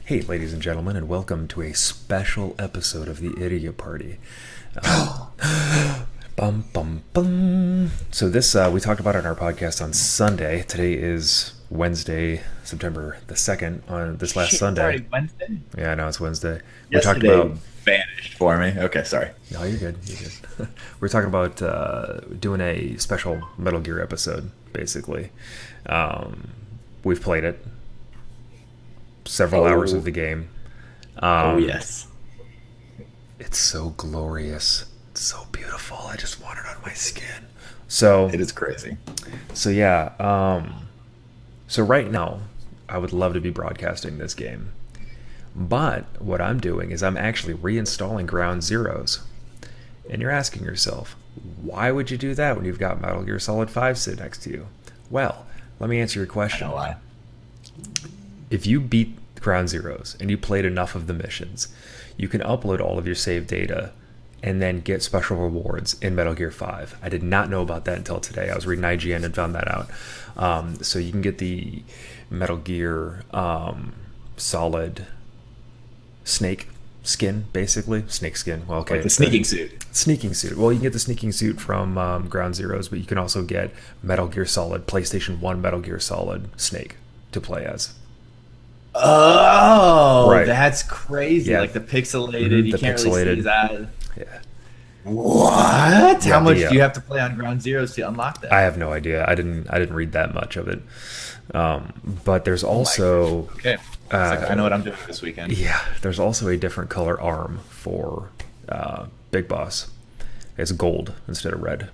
Hey, ladies and gentlemen, and welcome to a special episode of the Idiot Party. Bum bum bum. So this we talked about on our podcast on Sunday. Today is Wednesday, September the 2nd. On this last Shit, it's Sunday, already Wednesday? yeah, I know it's Wednesday. We talked Yesterday about. vanished for me. Okay, sorry. No, you're good. You're good. We're talking about doing a special Metal Gear episode, basically. We've played it, several hours of the game. Oh, yes. It's so glorious. It's so beautiful. I just want it on my skin. So It is crazy. so yeah. So right now, I would love to be broadcasting this game, but what I'm doing is I'm actually reinstalling Ground Zeroes. And you're asking yourself, why would you do that when you've got Metal Gear Solid 5 sitting next to you? Well, let me answer your I question. know why. If you beat Ground Zeroes and you played enough of the missions, you can upload all of your save data and then get special rewards in Metal Gear 5. I did not know about that until today. I was reading IGN and found that out. So you can get the Metal Gear Solid Snake skin, basically. Snake skin. Well, okay. Like the sneaking suit. Sneaking suit. Well, you can get the sneaking suit from Ground Zeroes, but you can also get Metal Gear Solid, PlayStation 1 Metal Gear Solid Snake to play as. Oh, Right. that's crazy. Yeah. Like the pixelated, you The can't really see pixelated. his eyes. Yeah. What? Yeah, How much the, do you have to play on Ground Zeroes to unlock that? I have no idea. I didn't read that much of it. But there's also Okay. It's like, I know what I'm doing this weekend. yeah, there's also a different color arm for Big Boss. It's gold instead of red.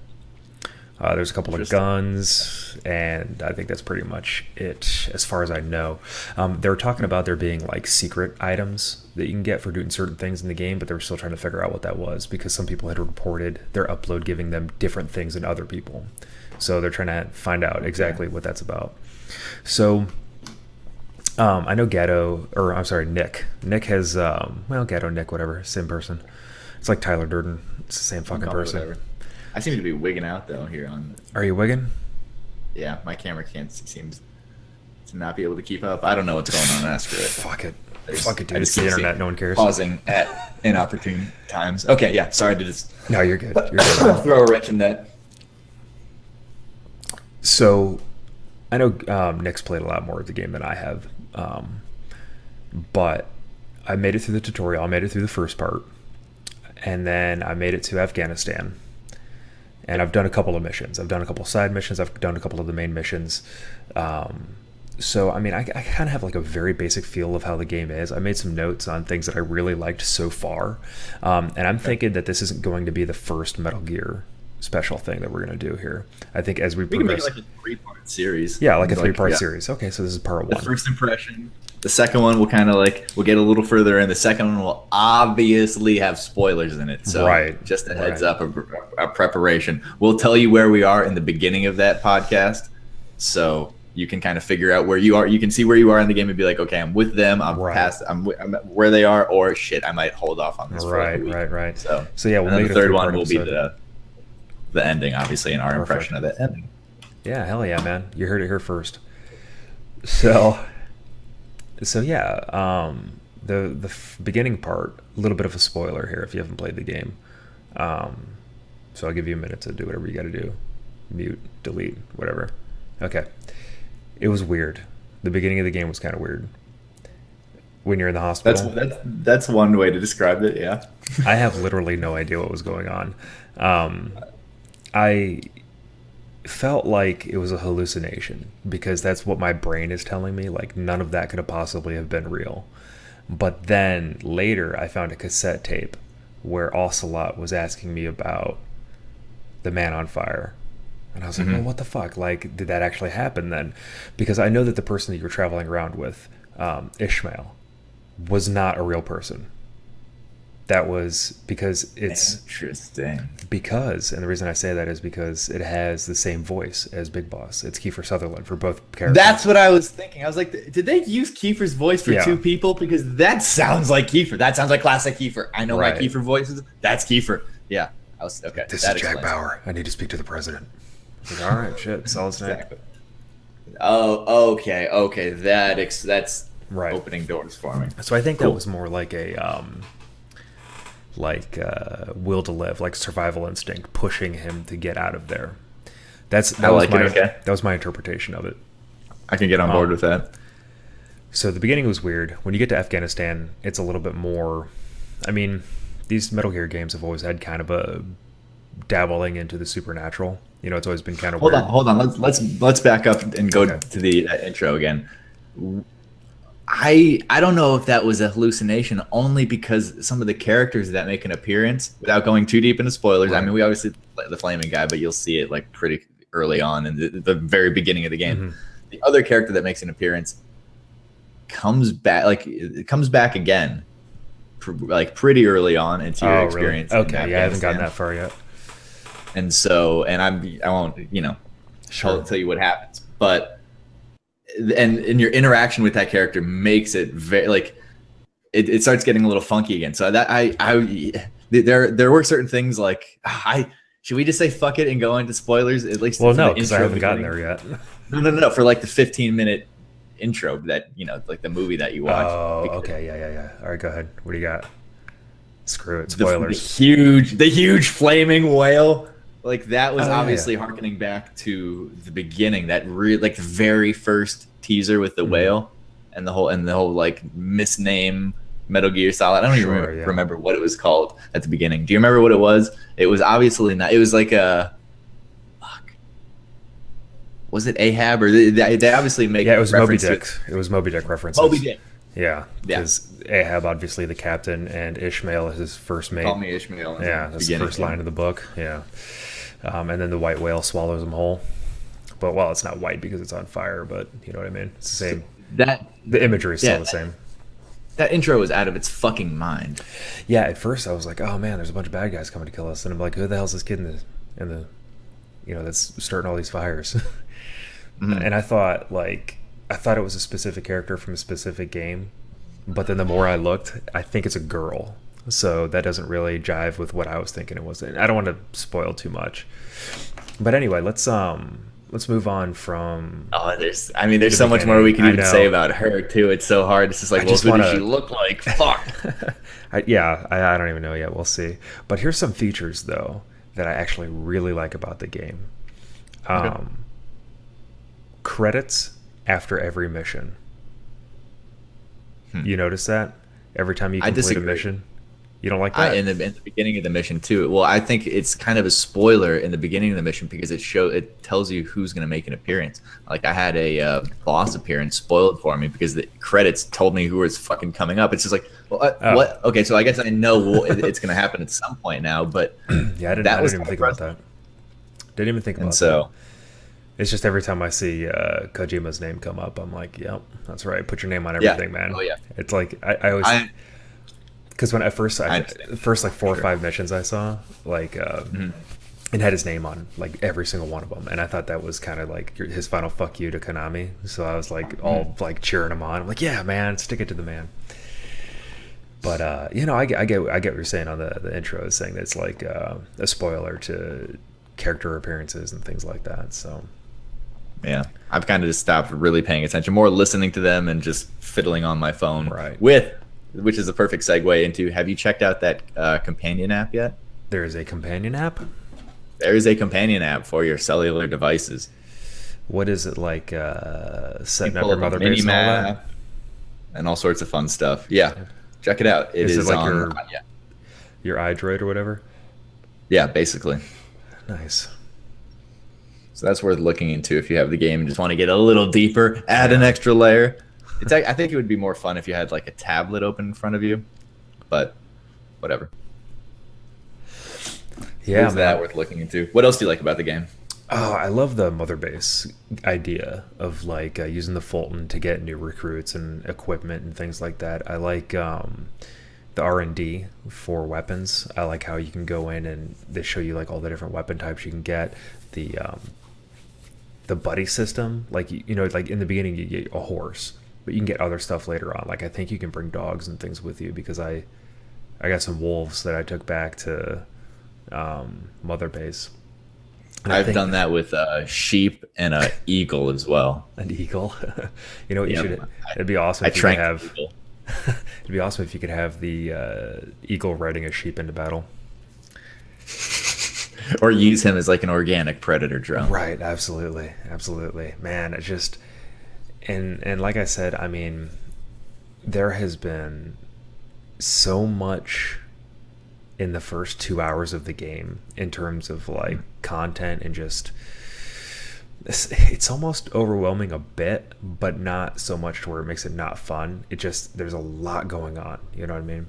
There's a couple of Interesting. guns, and I think that's pretty much it, as far as I know. They were talking about there being like secret items that you can get for doing certain things in the game, but they were still trying to figure out what that was because some people had reported their upload giving them different things than other people. So they're trying to find out exactly what that's about. So I know Nick. Nick has, Gatto, Nick, whatever, same person. It's like Tyler Durden. It's the same fucking Call it person. whatever. I seem to be wigging out though here on. Are you wigging? Yeah, my camera seems to not be able to keep up. I don't know what's going on. Ask for it. Fuck it. There's- Fuck it, dude. I It's just the keep internet. seeing No one cares. Pausing at inopportune times. Okay, yeah. Sorry to just No, you're good. You're good. throw a wrench in that. So, I know Nick's played a lot more of the game than I have, but I made it through the tutorial. I made it through the first part, and then I made it to Afghanistan. And I've done a couple of missions. I've done a couple of side missions. I've done a couple of the main missions. So, I mean, I kind of have like a very basic feel of how the game is. I made some notes on things that I really liked so far. And I'm thinking that this isn't going to be the first Metal Gear special thing that we're going to do here. I think as we We can make progress... it like a three-part series. Yeah, like a three-part yeah. series. Okay, so this is part The one. first impression. The second one will kind of we'll get a little further in. The second one will obviously have spoilers in it. So Right, just a heads right. up, a preparation. We'll tell you where we are in the beginning of that podcast. So you can kind of figure out where you are. You can see where you are in the game and be like, okay, I'm with them. I'm Right. past. I'm where they are. Or shit, I might hold off on this for like a week. Right. So Yeah, we'll and then make the it a third one three-part will be episode. the ending, obviously, and our Perfect. impression of that ending. Yeah, hell yeah, man. You heard it here first. So yeah, the beginning part, a little bit of a spoiler here if you haven't played the game. So I'll give you a minute to do whatever you got to do. Mute, delete, whatever. Okay. It was weird. The beginning of the game was kind of weird. When you're in the hospital. That's one way to describe it. Yeah. I have literally no idea what was going on. I felt like it was a hallucination because that's what my brain is telling me. Like, none of that could have possibly have been real. But then later, I found a cassette tape where Ocelot was asking me about the Man on Fire. And I was like, well, what the fuck? Like, did that actually happen then? Because I know that the person that you were traveling around with, Ishmael, was not a real person. That was because it's Interesting. and the reason I say that is because it has the same voice as Big Boss. It's Kiefer Sutherland for both characters. That's what I was thinking. I was like, did they use Kiefer's voice for Yeah. two people? Because that sounds like Kiefer. That sounds like classic Kiefer. I know Right. my Kiefer voices. That's Kiefer. Yeah. I was okay. This that is Jack explains it. Bauer. I need to speak to the president. Like, all right, shit, solid snake. Exactly. Oh, okay. That's Right. opening doors for me. So I think that Cool. was more like a will to live, like survival instinct, pushing him to get out of there. I That was like it. my Okay, interpretation of it. I can get on board with that. So the beginning was weird. When you get to Afghanistan, it's a little bit more. I mean, these Metal Gear games have always had kind of a dabbling into the supernatural. You know, it's always been kind of Hold weird. on, hold on. Let's back up and go Okay. to the intro again. I don't know if that was a hallucination only because some of the characters that make an appearance, without going too deep into spoilers. I Right. mean, we obviously the flaming guy, but you'll see it like pretty early on in the very beginning of the game. Mm-hmm. The other character that makes an appearance comes back, like it comes back again, like pretty early on into your Oh, really? experience. in Okay. Yeah, I haven't gotten Afghanistan. that far yet. And so, and I won't, Sure. tell you what happens, but and your interaction with that character makes it very like it starts getting a little funky again. So that there were certain things like should we just say fuck it and go into spoilers at least Well, for no, the because I intro haven't gotten beginning? there yet. No, for like the 15-minute intro that like the movie that you watch. Oh, Because okay. Yeah. All right, go ahead. What do you got? Screw it. the Spoilers. huge flaming whale, like that was Oh, yeah, obviously harkening back to the beginning, that like the very first teaser with the whale and the whole like misname Metal Gear Solid. I don't even Sure, yeah. remember what it was called at the beginning. Do you remember what it was? It was obviously not. It was like a fuck. Was it Ahab or they obviously make Yeah, it was Moby reference to Dick. It was Moby Dick references. Moby Dick. Yeah, Yeah. because Ahab, obviously the captain, and Ishmael is his first mate. Call me Ishmael. In Yeah, the that's the beginning. first line of the book. Yeah, and then the white whale swallows him whole. But well, it's not white because it's on fire. But you know what I mean. It's the same. That The imagery is still Yeah. the same. that intro was out of its fucking mind. Yeah, at first I was like, oh man, there's a bunch of bad guys coming to kill us, and I'm like, who the hell's this kid in the that's starting all these fires? And I thought it was a specific character from a specific game, but then the more I looked, I think it's a girl. So that doesn't really jive with what I was thinking it was. And I don't want to spoil too much. But anyway, let's move on from. Oh, there's The so much beginning. more we can I even know. say about her too. It's so hard. It's just like, I well, just who does wanna- she look like? Fuck. I don't even know yet. We'll see. But here's some features though that I actually really like about the game. Credits after every mission. You notice that every time you I complete a disagree. mission, you don't like that. In the beginning of the mission too. Well, I think it's kind of a spoiler in the beginning of the mission because it tells you who's going to make an appearance. Like I had a boss appearance spoiled for me because the credits told me who was fucking coming up. It's just like, well, Oh. what? Okay, so I guess I know it's going to happen at some point now. But Yeah, I didn't that was even kind think of about that. Didn't even think about and so. that. It's just every time I see Kojima's name come up, I'm like, yep, that's right. Put your name on Yeah. everything, man. Oh, yeah. It's like I always. Because when at first, I the understand. first like 4 or Sure. 5 missions I saw, like it had his name on like every single one of them, and I thought that was kind of like his final fuck you to Konami. So I was like all like cheering him on. I'm like, yeah, man, stick it to the man. But I get what you're saying on the intro, is saying that it's like a spoiler to character appearances and things like that. So Yeah, I've kind of just stopped really paying attention, more listening to them and just fiddling on my phone. Right. Which is a perfect segue into, have you checked out that companion app yet? there is a companion app. There is a companion app for your cellular devices. What is it like? Setting up Pull your up mother a base and all mini-map that. and all sorts of fun stuff. Yeah, check it out. It Is is it like on. your iDroid or whatever? Yeah, basically. Nice. So that's worth looking into if you have the game and just want to get a little deeper, add an extra layer. I think it would be more fun if you had like a tablet open in front of you, but whatever. Yeah, There's that man. worth looking into. What else do you like about the game? Oh, I love the mother base idea of like using the Fulton to get new recruits and equipment and things like that. I like the R&D for weapons. I like how you can go in and they show you like all the different weapon types you can get. The buddy system, like like in the beginning you get a horse, but you can get other stuff later on. Like I think you can bring dogs and things with you because I got some wolves that I took back to Mother Base. And I I've think done that with a sheep and a eagle as well. an eagle. You know what you Yep. should? It'd be awesome I if you could tranked the have. eagle. It'd be awesome if you could have the eagle riding a sheep into battle. Or use him as like an organic predator drone. Right. Absolutely. Absolutely. Man, it's just and like I said, I mean, there has been so much in the first 2 hours of the game in terms of like content and just it's almost overwhelming a bit, but not so much to where it makes it not fun. It just there's a lot going on. You know what I mean?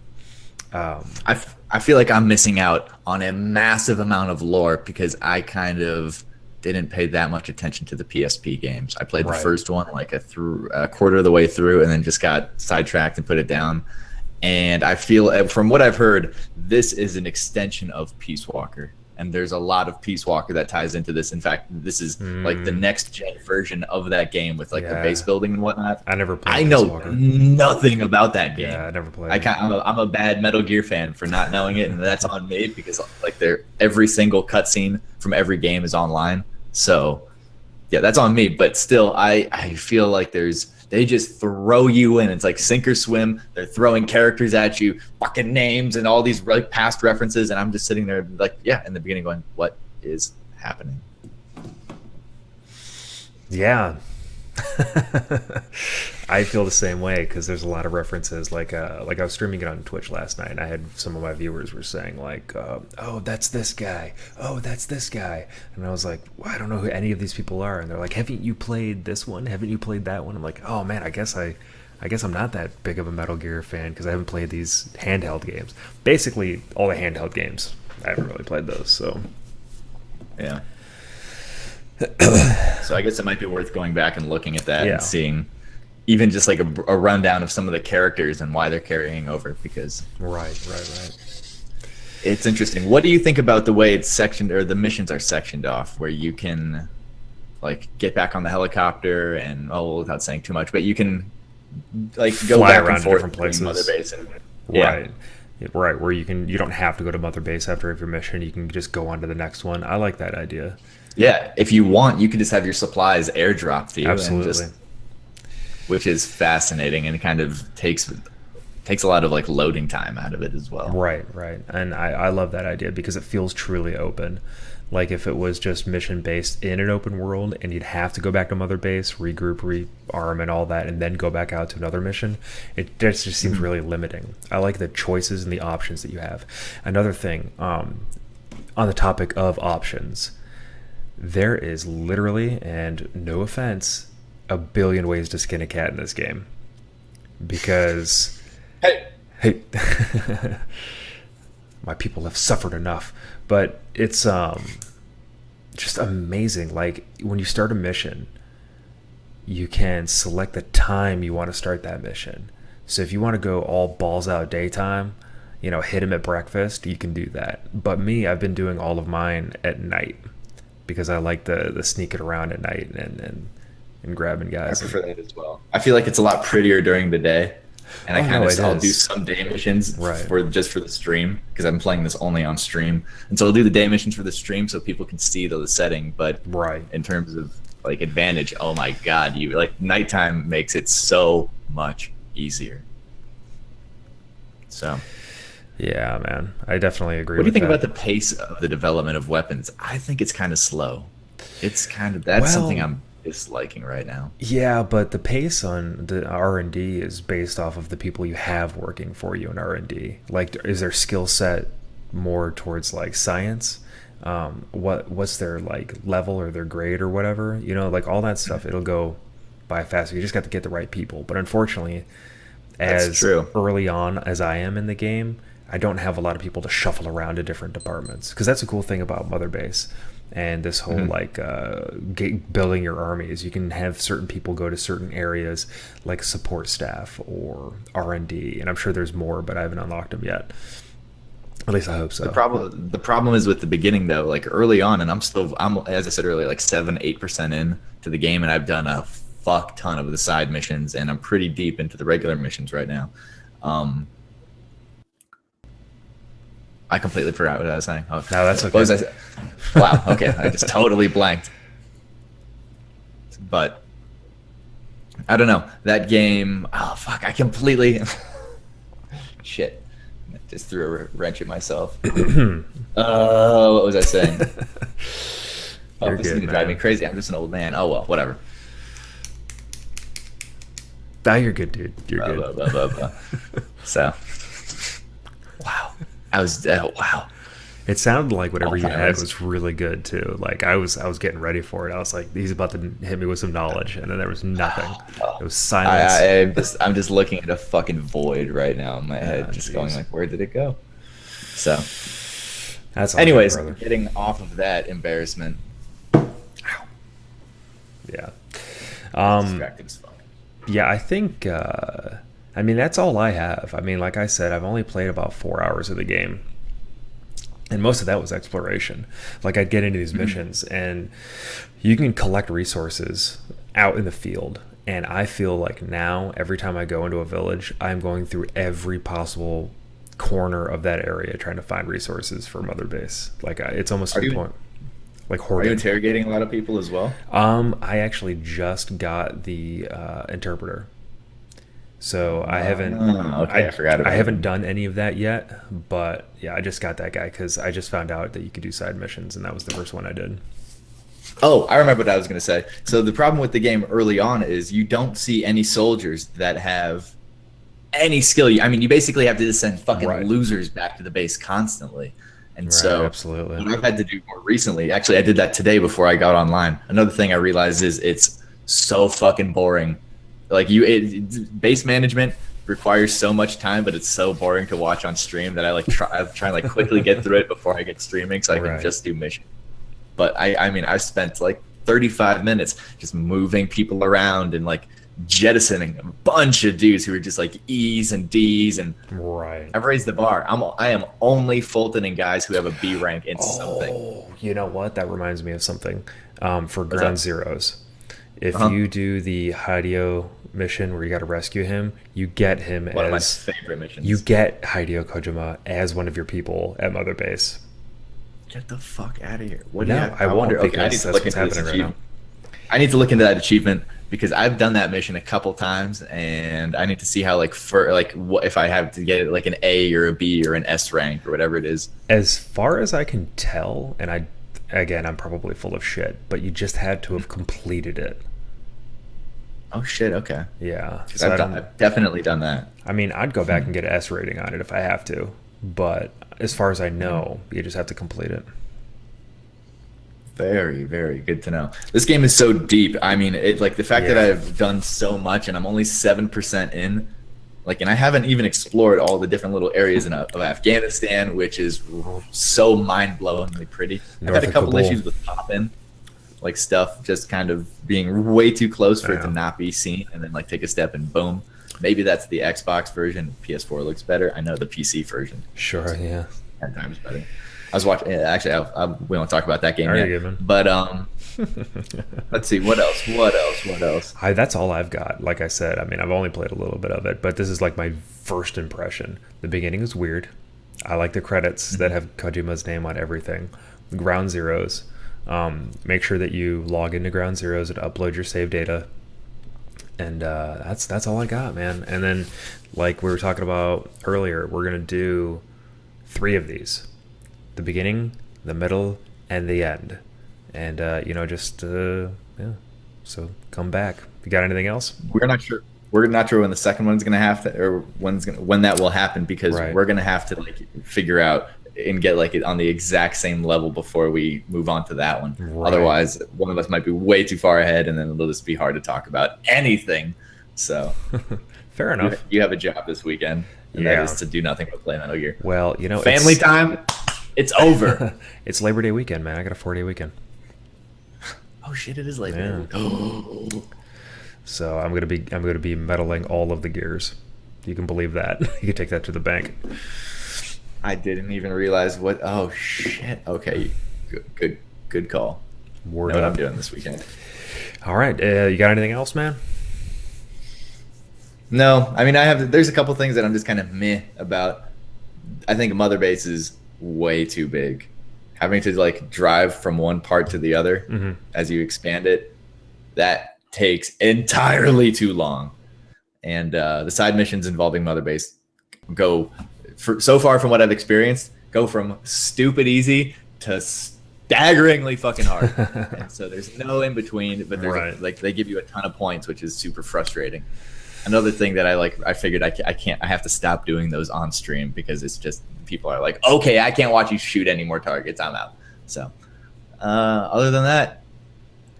I feel like I'm missing out on a massive amount of lore because I kind of didn't pay that much attention to the PSP games. I played the Right. first one like a quarter of the way through and then just got sidetracked and put it down. And I feel, from what I've heard, this is an extension of Peace Walker. And there's a lot of Peace Walker that ties into this. In fact, this is like the next gen version of that game with like the Yeah. base building and whatnot. I never played I Peace know Walker. nothing about that game. Yeah, I never played I it. can't, I'm a bad Metal Gear fan for not knowing it, and that's on me because like every single cutscene from every game is online. So yeah, that's on me. But still, I feel like they just throw you in. It's like sink or swim. They're throwing characters at you, fucking names and all these like past references, and I'm just sitting there like, yeah, in the beginning going, what is happening? Yeah. I feel the same way because there's a lot of references. Like I was streaming it on Twitch last night, and I had some of my viewers were saying like, "Oh, that's this guy. Oh, that's this guy," and I was like, well, "I don't know who any of these people are." And they're like, "Haven't you played this one? Haven't you played that one?" I'm like, "Oh man, I guess I'm not that big of a Metal Gear fan because I haven't played these handheld games. Basically, all the handheld games, I haven't really played those." So Yeah. So I guess it might be worth going back and looking at that yeah, and seeing even just like a rundown of some of the characters and why they're carrying over because right. it's interesting. What do you think about the way it's sectioned or the missions are sectioned off where you can like get back on the helicopter and without saying too much, but you can like go Fly back around and to forth different between places. Mother Base and yeah. Right. Right, where you don't have to go to Mother Base after every mission. You can just go on to the next one. I like that idea. Yeah, if you want, you can just have your supplies airdropped to you and Absolutely. just which is fascinating and kind of takes a lot of like loading time out of it as well. Right. And I love that idea because it feels truly open. Like if it was just mission based in an open world and you'd have to go back to Mother Base, regroup, rearm, and all that, and then go back out to another mission, it just seems really limiting. I like the choices and the options that you have. Another thing, on the topic of options, there is literally, and no offense, a billion ways to skin a cat in this game. Because, Hey, hey, my people have suffered enough. But it's just amazing. Like when you start a mission, you can select the time you want to start that mission. So if you want to go all balls out daytime, hit him at breakfast, you can do that. But me, I've been doing all of mine at night because I like the sneaking around at night and grabbing I guys. prefer that as well. I feel like it's a lot prettier during the day, and I Oh, kind no, of it I'll do is. some day missions Right. for the stream because I'm playing this only on stream, and so I'll do the day missions for the stream so people can see the setting. But Right. in terms of like advantage, oh my god, you like nighttime makes it so much easier. So, Yeah, man. I definitely agree what do you with think that. about the pace of the development of weapons? I think it's kind of slow. It's kind of that's something Well, I'm disliking right now. yeah, but the pace on the R&D is based off of the people you have working for you in R&D. Like, is their skill set more towards like science? What's their like level or their grade or whatever? Like all that stuff. It'll go by faster. You just got to get the right people. But unfortunately, That's as true. early on as I am in the game, I don't have a lot of people to shuffle around to different departments because that's a cool thing about Mother Base and this whole like building your armies. You can have certain people go to certain areas like support staff or R&D, and I'm sure there's more, but I haven't unlocked them yet. At least I hope so. The problem is with the beginning though, like early on, and I'm as I said earlier, like 7-8% in to the game, and I've done a fuck ton of the side missions, and I'm pretty deep into the regular missions right now. I completely forgot what I was saying. Oh, No, that's what okay. was I saying? Wow. Okay, I just totally blanked. But I don't know that game. Oh fuck! I completely shit. Just threw a wrench at myself. What was I saying? Oh, You're this is good, gonna drive me man. crazy. I'm just an old man. Oh well, whatever. Ah, you're good, dude. You're Blah, good. blah, blah, blah, blah. So, wow. I was wow. It sounded like whatever you had Alzheimer's. was really good too. Like I was getting ready for it. I was like, he's about to hit me with some knowledge, and then there was nothing. It was silence. I'm just looking at a fucking void right now in my head, just going jeez. like, where did it go? So, That's all good, anyways, brother. getting off of that embarrassment, Yeah. distracted as fuck. Yeah, I think. I mean, that's all I have. I mean, like I said, I've only played about 4 hours of the game, and most of that was exploration. Like I'd get into these missions, and you can collect resources out in the field. And I feel like now, every time I go into a village, I'm going through every possible corner of that area trying to find resources for Mother Base. Like it's almost to Are the you point. Like are you hoarding. interrogating a lot of people as well? I actually just got the interpreter, so I haven't. Okay, I forgot about I haven't it. done any of that yet, but yeah, I just got that guy because I just found out that you could do side missions, and that was the first one I did. Oh, I remember what I was going to say. So the problem with the game early on is you don't see any soldiers that have any skill. I mean, you basically have to just send fucking Right. losers back to the base constantly. And Right, so absolutely. what I've had to do more recently, actually, I did that today before I got online. Another thing I realized is it's so fucking boring. Like base management requires so much time, but it's so boring to watch on stream that I try and like quickly get through it before I get streaming so I can Right. just do mission. But I mean, I spent like 35 minutes just moving people around and like jettisoning a bunch of dudes who were just like E's and D's, and Right. I've raised the bar. I am only Fultoning guys who have a B rank in something. Oh, you know what? That reminds me of something. For What's Ground that? Zeroes, if Uh-huh. you do the Hideo mission where you got to rescue him, you get him One of my as favorite missions. you get Hideo Kojima as one of your people at Mother Base. Get the fuck out of here. What do No, you have? I won't, wonder. Okay, I because need to that's look what's into this happening right now. achievement. I need to look into that achievement because I've done that mission a couple times, and I need to see how what if I have to get it like an A or a B or an S rank or whatever it is. As far as I can tell, and I'm probably full of shit, but you just had to have completed it. Oh shit. Okay. Yeah. 'Cause So I've definitely done that. I mean, I'd go back and get an S rating on it if I have to, but as far as I know, you just have to complete it. Very, very good to know. This game is so deep. I mean, it like the fact that Yeah. I've done so much and I'm only 7% in, like, and I haven't even explored all the different little areas of Afghanistan, which is so mind-blowingly pretty. I've North had a of couple Kabul. issues with pop-in, like stuff just kind of being way too close for it to Yeah. not be seen, and then like take a step and boom. Maybe that's the Xbox version. PS4 looks better. I know the PC version Sure, yeah. 10 times better. I was watching. Actually, we won't talk about that game Alright, yet. good, man. But let's see what else. What else? That's all I've got. Like I said, I mean, I've only played a little bit of it, but this is like my first impression. The beginning is weird. I like the credits that have Kojima's name on everything. Ground Zeroes. Make sure that you log into Ground Zeroes and upload your save data. And that's all I got, man. And then, like we were talking about earlier, we're gonna do 3 of these: the beginning, the middle, and the end. And yeah. So come back. You got anything else? We're not sure. We're not sure when the second one's gonna have to, or when that will happen, because Right. we're gonna have to like figure out and get like it on the exact same level before we move on to that one. Right. Otherwise, one of us might be way too far ahead, and then it'll just be hard to talk about anything. So Fair enough. you have a job this weekend, and Yeah. that is to do nothing but play Metal Gear. Well, Family time, it's over. It's Labor Day weekend, man. I got a 4-day weekend. Oh shit! It is late. Yeah. So I'm gonna be meddling all of the gears. You can believe that. You can take that to the bank. I didn't even realize what. Oh shit! Okay, good call. Word Know what I'm up. doing this weekend. All right. You got anything else, man? No, I mean I have. There's a couple things that I'm just kind of meh about. I think Mother Base is way too big. Having to like drive from one part to the other Mm-hmm. as you expand it, that takes entirely too long. And the side missions involving Mother Base go so far from what I've experienced, go from stupid easy to staggeringly fucking hard. And so there's no in between, but there's Right. like they give you a ton of points, which is super frustrating. Another thing that I figured I can't, I have to stop doing those on stream because it's just people are like, okay, I can't watch you shoot any more targets. I'm out. So other than that,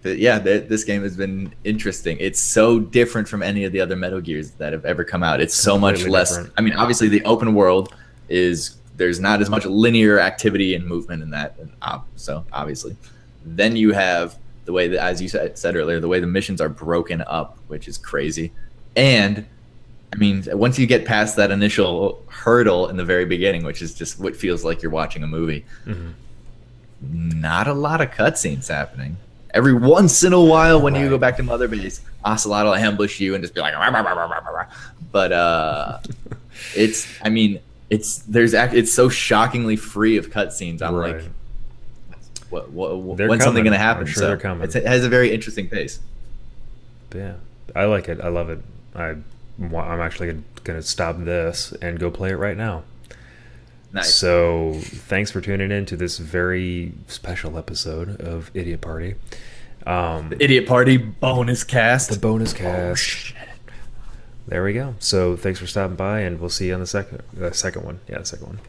but yeah, this game has been interesting. It's so different from any of the other Metal Gears that have ever come out. It's so much Completely less. different. I mean, obviously the open world is there's not as much linear activity and movement in that. So obviously, then you have the way that, as you said earlier, the way the missions are broken up, which is crazy. And I mean, once you get past that initial hurdle in the very beginning, which is just what feels like you're watching a movie, not a lot of cutscenes happening. Every once in a while, when you go back to Mother Base, Ocelot will ambush you and just be like, rah, rah, rah, rah, rah, rah. But it's, I mean, it's so shockingly free of cutscenes. I'm Right. like, They're when's coming. something going to happen? I'm sure So they're coming. it has a very interesting pace. Yeah, I like it. I love it. I'm actually going to stop this and go play it right now. Nice. So thanks for tuning in to this very special episode of Idiot Party. The Idiot Party bonus cast. The bonus Oh, cast. shit. There we go. So thanks for stopping by, and we'll see you on the second one. Yeah, the second one.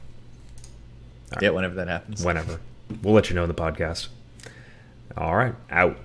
Yeah, whenever that happens. Whenever. We'll let you know in the podcast. All right. Out.